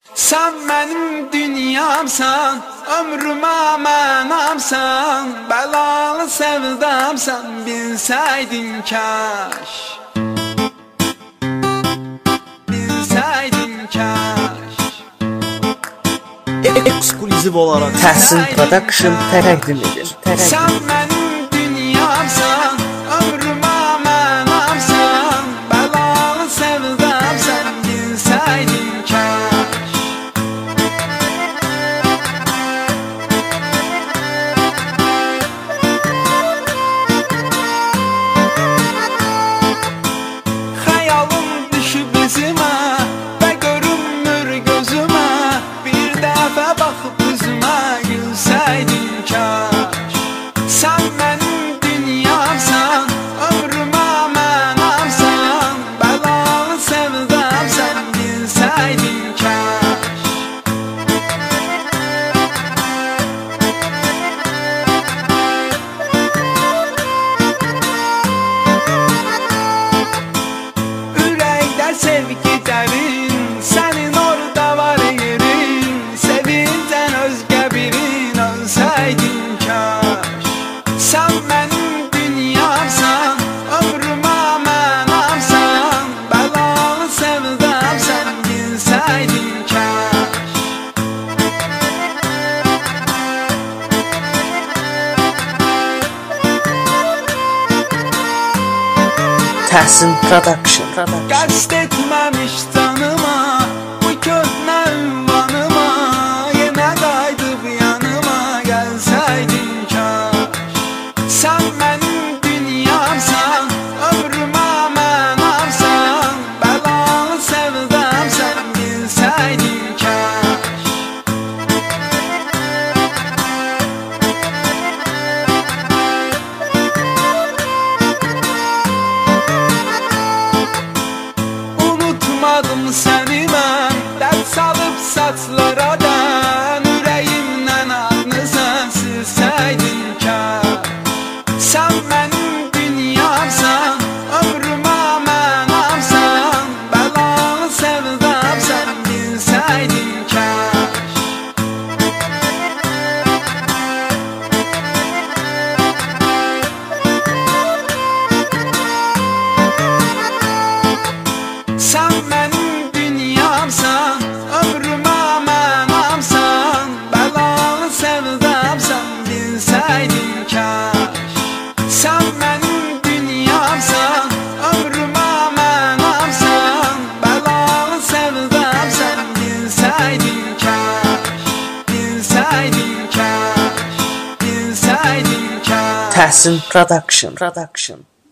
Sen benim dünyamsan, ömrüme mənamsan, belalı sevdamsan, bilseydin kaş. Bilseydin kaş. Ekskluziv olaraq Təhsin Production təqdim edir. Sen benim dünyamsan, ömrüme mənamsan, belalı sevdamsan, bilseydin kaş. Xəyalım düşüb izimə və görünmür gözümə, bir dəfə baxıb üzümə gülsəydin kaş. Sən mənim dünyamsan, ömrümə mənamsan, bəlalı sevdamsan, bilsəydin kaş. Ürəkdə sevgi dərin, sənin orada var yerin, sevincən özgə birin ölsəydin kaş. Sən mənim dünyamsan, ömrümə mənamsan, bəlalı sevdamsan, bilsəydin kaş. Təhsin Production. Qəsd etməmiş canıma, bu köhnə ünvanıma, yenə qayıdıb yanıma gəlsəydin kaş. Sən mənim dünyamsan, ömrümə mənamsan, bəlalı sevdamsan, bilsəydin kaş. Unutmadım səni mən, dərd salıb saçlaradan, ürəyimdən adını sən silsəydin kaş. Sən mənim dünyamsan, ömrümə mənamsan, bəlalı sevdamsan, bilsəydin kaş. Sen benim dünyamsan, ömrüme mənamsan, belalı sevdamsan, bilseydin kaş. Sen benim dünyamsan, ömrüme mənamsan, belalı sevdamsan, bilseydin kaş. Bilseydin kaş, bilseydin kaş. Təhsin Production.